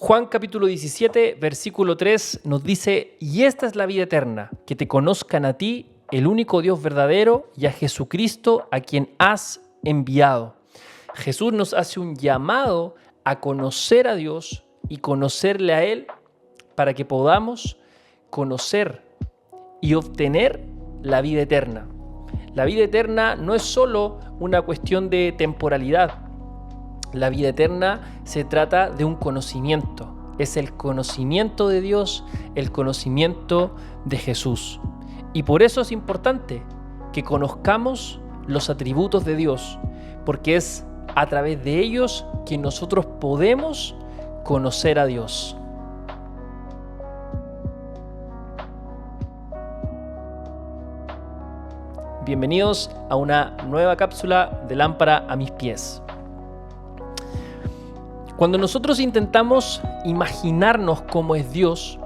Juan capítulo 17, versículo 3 nos dice: y esta es la vida eterna, que te conozcan a ti, el único Dios verdadero, y a Jesucristo, a quien has enviado. Jesús nos hace un llamado a conocer a Dios y conocerle a Él para que podamos conocer y obtener la vida eterna. La vida eterna no es solo una cuestión de temporalidad. La vida eterna se trata de un conocimiento. Es el conocimiento de Dios, el conocimiento de Jesús. Y por eso es importante que conozcamos los atributos de Dios, porque es a través de ellos que nosotros podemos conocer a Dios. Bienvenidos a una nueva cápsula de Lámpara a mis pies. Cuando nosotros intentamos imaginarnos cómo es Dios,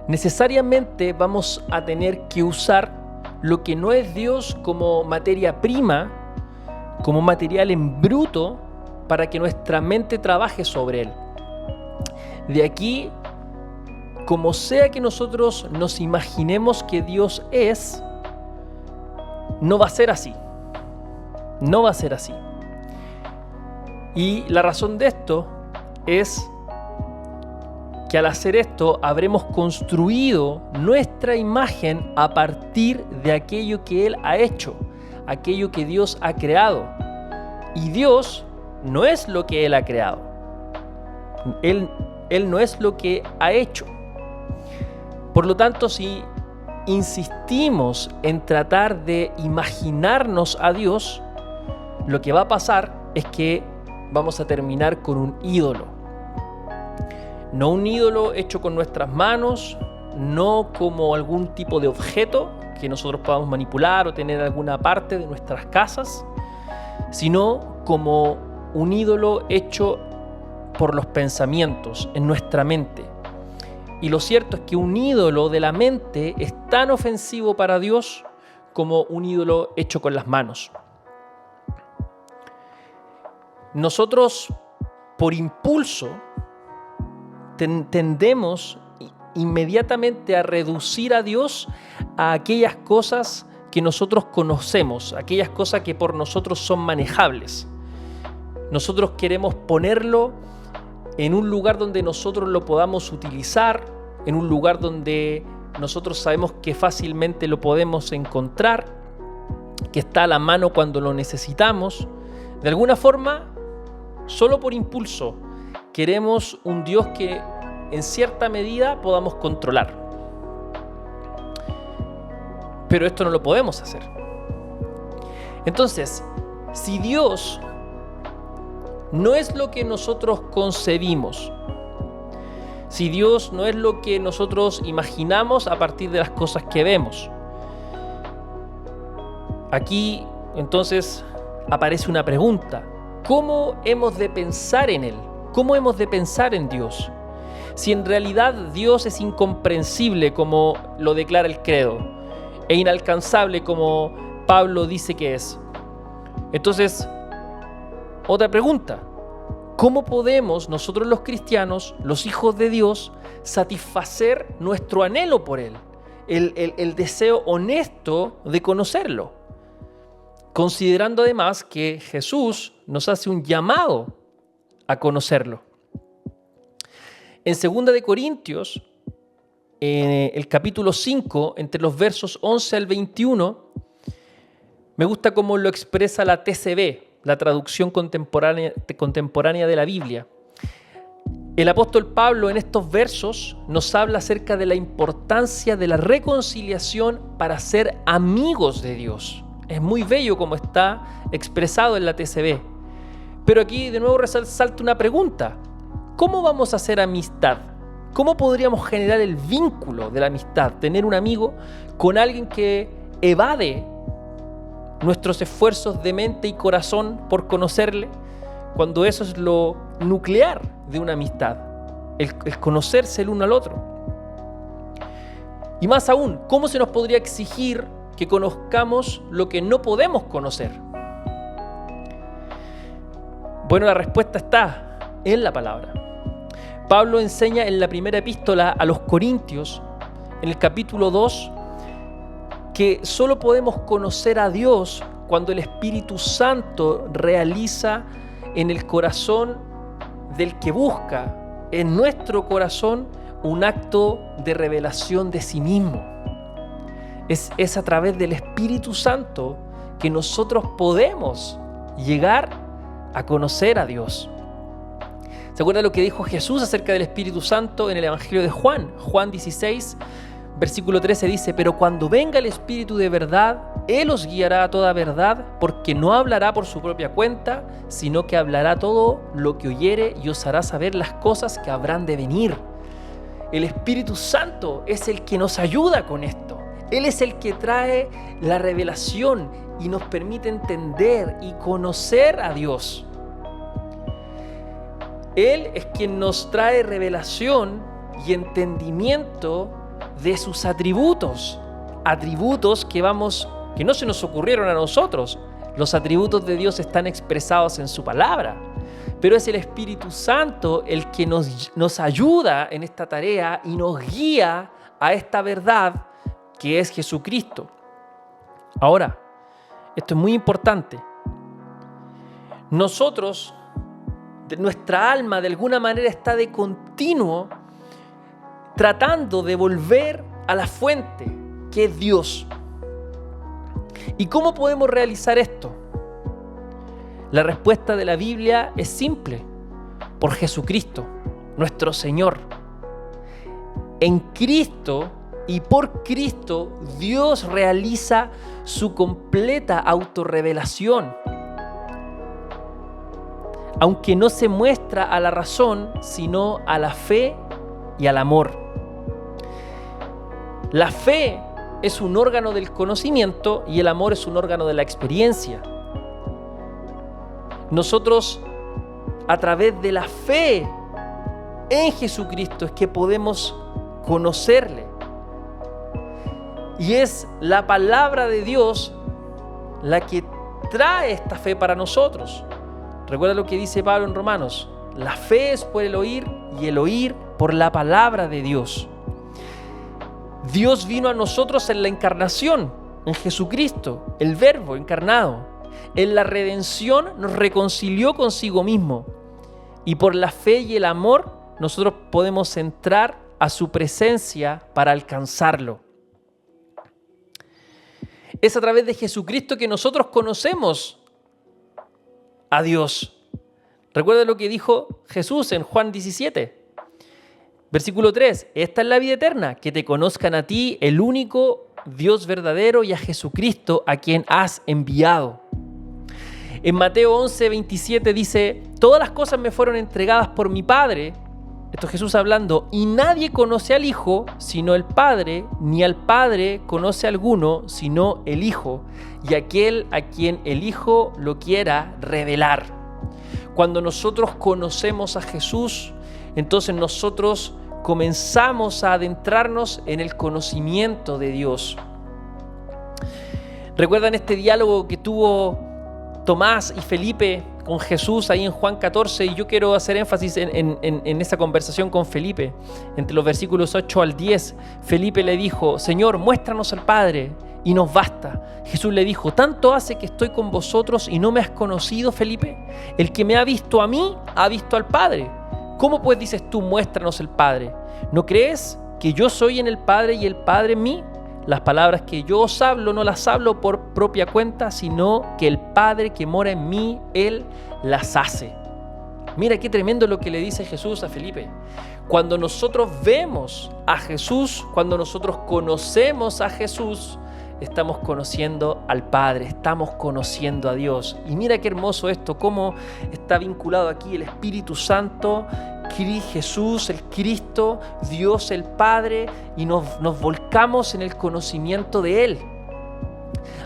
necesariamente vamos a tener que usar lo que no es Dios como materia prima, como material en bruto, para que nuestra mente trabaje sobre él. De aquí, como sea que nosotros nos imaginemos que Dios es, no va a ser así. No va a ser así. Y la razón de esto es que al hacer esto habremos construido nuestra imagen a partir de aquello que Él ha hecho, aquello que Dios ha creado. Y Dios no es lo que Él ha creado. Él no es lo que ha hecho. Por lo tanto, si insistimos en tratar de imaginarnos a Dios, lo que va a pasar es que vamos a terminar con un ídolo. No un ídolo hecho con nuestras manos, no como algún tipo de objeto que nosotros podamos manipular o tener en alguna parte de nuestras casas, sino como un ídolo hecho por los pensamientos en nuestra mente. Y lo cierto es que un ídolo de la mente es tan ofensivo para Dios como un ídolo hecho con las manos. Nosotros, por impulso, tendemos inmediatamente a reducir a Dios a aquellas cosas que nosotros conocemos, aquellas cosas que por nosotros son manejables. Nosotros queremos ponerlo en un lugar donde nosotros lo podamos utilizar, en un lugar donde nosotros sabemos que fácilmente lo podemos encontrar, que está a la mano cuando lo necesitamos. De alguna forma, solo por impulso, queremos un Dios que en cierta medida podamos controlar. Pero esto no lo podemos hacer. Entonces, si Dios no es lo que nosotros concebimos, si Dios no es lo que nosotros imaginamos a partir de las cosas que vemos, aquí entonces aparece una pregunta: ¿cómo hemos de pensar en Él? ¿Cómo hemos de pensar en Dios? Si en realidad Dios es incomprensible como lo declara el credo, e inalcanzable como Pablo dice que es. Entonces, otra pregunta: ¿cómo podemos nosotros los cristianos, los hijos de Dios, satisfacer nuestro anhelo por Él? El deseo honesto de conocerlo. Considerando además que Jesús nos hace un llamado a conocerlo. En 2 de Corintios, en el capítulo 5, entre los versos 11 al 21, me gusta cómo lo expresa la TCB, la traducción contemporánea de la Biblia. El apóstol Pablo en estos versos nos habla acerca de la importancia de la reconciliación para ser amigos de Dios. Es muy bello como está expresado en la TCB. Pero aquí de nuevo resalta una pregunta: ¿cómo vamos a hacer amistad? ¿Cómo podríamos generar el vínculo de la amistad? Tener un amigo con alguien que evade nuestros esfuerzos de mente y corazón por conocerle, cuando eso es lo nuclear de una amistad, el conocerse el uno al otro. Y más aún, ¿cómo se nos podría exigir que conozcamos lo que no podemos conocer? Bueno, la respuesta está en la palabra. Pablo enseña en la primera epístola a los Corintios, en el capítulo 2, que solo podemos conocer a Dios cuando el Espíritu Santo realiza en el corazón del que busca, en nuestro corazón, un acto de revelación de sí mismo. Es a través del Espíritu Santo que nosotros podemos llegar a conocer a Dios. ¿Se acuerdan lo que dijo Jesús acerca del Espíritu Santo en el Evangelio de Juan? Juan 16, versículo 13 dice: pero cuando venga el Espíritu de verdad, Él os guiará a toda verdad, porque no hablará por su propia cuenta, sino que hablará todo lo que oyere y os hará saber las cosas que habrán de venir. El Espíritu Santo es el que nos ayuda con esto. Él es el que trae la revelación y nos permite entender y conocer a Dios. Él es quien nos trae revelación y entendimiento de sus atributos. Atributos que no se nos ocurrieron a nosotros. Los atributos de Dios están expresados en su palabra. Pero es el Espíritu Santo el que nos ayuda en esta tarea y nos guía a esta verdad que es Jesucristo. Ahora, esto es muy importante. Nuestra alma de alguna manera está de continuo tratando de volver a la fuente, que es Dios. ¿Y cómo podemos realizar esto? La respuesta de la Biblia es simple: por Jesucristo, nuestro Señor. En Cristo y por Cristo, Dios realiza su completa autorrevelación, aunque no se muestra a la razón, sino a la fe y al amor. La fe es un órgano del conocimiento y el amor es un órgano de la experiencia. Nosotros, a través de la fe en Jesucristo, es que podemos conocerle. Y es la palabra de Dios la que trae esta fe para nosotros. Recuerda lo que dice Pablo en Romanos: la fe es por el oír y el oír por la palabra de Dios. Dios vino a nosotros en la encarnación, en Jesucristo, el Verbo encarnado. En la redención nos reconcilió consigo mismo. Y por la fe y el amor nosotros podemos entrar a su presencia para alcanzarlo. Es a través de Jesucristo que nosotros conocemos a Dios. Recuerda lo que dijo Jesús en Juan 17, versículo 3. Esta es la vida eterna, que te conozcan a ti, el único Dios verdadero, y a Jesucristo, a quien has enviado. En Mateo 11, 27 dice: todas las cosas me fueron entregadas por mi Padre. Esto es Jesús hablando. Y nadie conoce al Hijo sino el Padre, ni al Padre conoce a alguno sino el Hijo, y aquel a quien el Hijo lo quiera revelar. Cuando nosotros conocemos a Jesús, entonces nosotros comenzamos a adentrarnos en el conocimiento de Dios. ¿Recuerdan este diálogo que tuvo Tomás y Felipe con Jesús ahí en Juan 14? Y yo quiero hacer énfasis en esa conversación con Felipe. Entre los versículos 8 al 10, Felipe le dijo: Señor, muéstranos al Padre y nos basta. Jesús le dijo: ¿tanto hace que estoy con vosotros y no me has conocido, Felipe? El que me ha visto a mí, ha visto al Padre. ¿Cómo pues dices tú, muéstranos el Padre? ¿No crees que yo soy en el Padre y el Padre en mí? Las palabras que yo os hablo no las hablo por propia cuenta, sino que el Padre que mora en mí, Él las hace. Mira qué tremendo lo que le dice Jesús a Felipe. Cuando nosotros vemos a Jesús, cuando nosotros conocemos a Jesús, estamos conociendo al Padre, estamos conociendo a Dios. Y mira qué hermoso esto, cómo está vinculado aquí el Espíritu Santo, Jesús, el Cristo, Dios el Padre, y nos volcamos en el conocimiento de Él.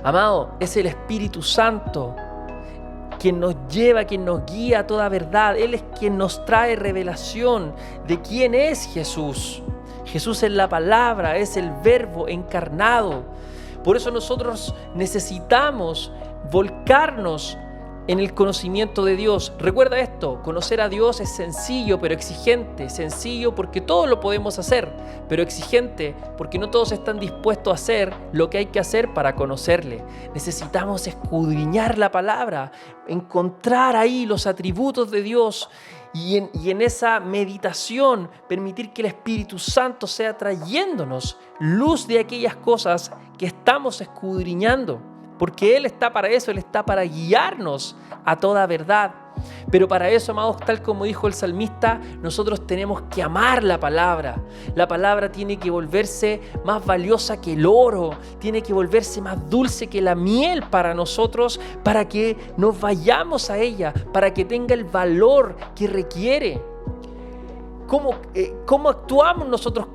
Amado, es el Espíritu Santo quien nos lleva, quien nos guía a toda verdad. Él es quien nos trae revelación de quién es Jesús. Jesús es la palabra, es el Verbo encarnado. Por eso nosotros necesitamos volcarnos en el conocimiento de Dios. Recuerda esto, conocer a Dios es sencillo pero exigente. Sencillo porque todos lo podemos hacer, pero exigente porque no todos están dispuestos a hacer lo que hay que hacer para conocerle. Necesitamos escudriñar la palabra, encontrar ahí los atributos de Dios y en esa meditación permitir que el Espíritu Santo sea trayéndonos luz de aquellas cosas que estamos escudriñando. Porque Él está para eso, Él está para guiarnos a toda verdad. Pero para eso, amados, tal como dijo el salmista, nosotros tenemos que amar la palabra. La palabra tiene que volverse más valiosa que el oro, tiene que volverse más dulce que la miel para nosotros, para que nos vayamos a ella, para que tenga el valor que requiere. ¿Cómo actuamos nosotros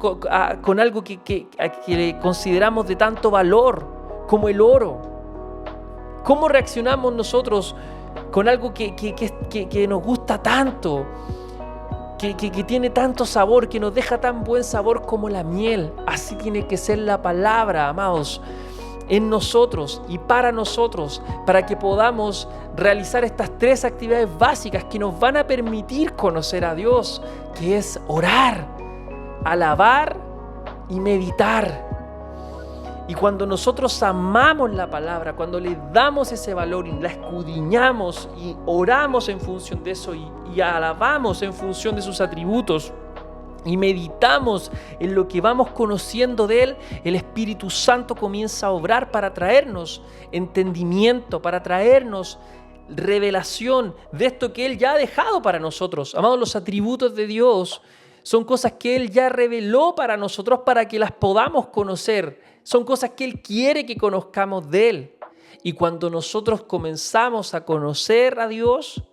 con algo que consideramos de tanto valor como el oro? ¿Cómo reaccionamos nosotros con algo que nos gusta tanto, que tiene tanto sabor, que nos deja tan buen sabor como la miel? Así tiene que ser la palabra, amados, en nosotros y para nosotros, para que podamos realizar estas 3 actividades básicas que nos van a permitir conocer a Dios, que es orar, alabar y meditar. Y cuando nosotros amamos la palabra, cuando le damos ese valor y la escudriñamos y oramos en función de eso y alabamos en función de sus atributos y meditamos en lo que vamos conociendo de Él, el Espíritu Santo comienza a obrar para traernos entendimiento, para traernos revelación de esto que Él ya ha dejado para nosotros. Amados, los atributos de Dios son cosas que Él ya reveló para nosotros para que las podamos conocer. Son cosas que Él quiere que conozcamos de Él. Y cuando nosotros comenzamos a conocer a Dios,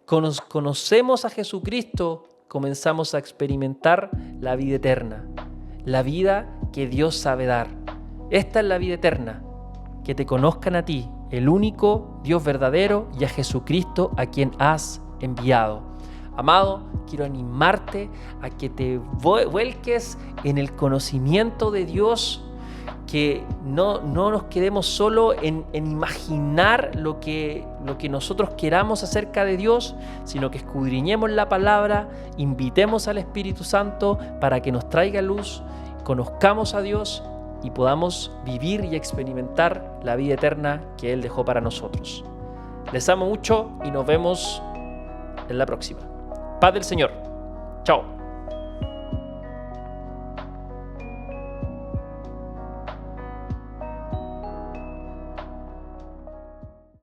conocemos a Jesucristo, comenzamos a experimentar la vida eterna. La vida que Dios sabe dar. Esta es la vida eterna. Que te conozcan a ti, el único Dios verdadero, y a Jesucristo a quien has enviado. Amado, quiero animarte a que te vuelques en el conocimiento de Dios, que no nos quedemos solo en imaginar lo que nosotros queramos acerca de Dios, sino que escudriñemos la palabra, invitemos al Espíritu Santo para que nos traiga luz, conozcamos a Dios y podamos vivir y experimentar la vida eterna que Él dejó para nosotros. Les amo mucho y nos vemos en la próxima. Paz del Señor. Chao.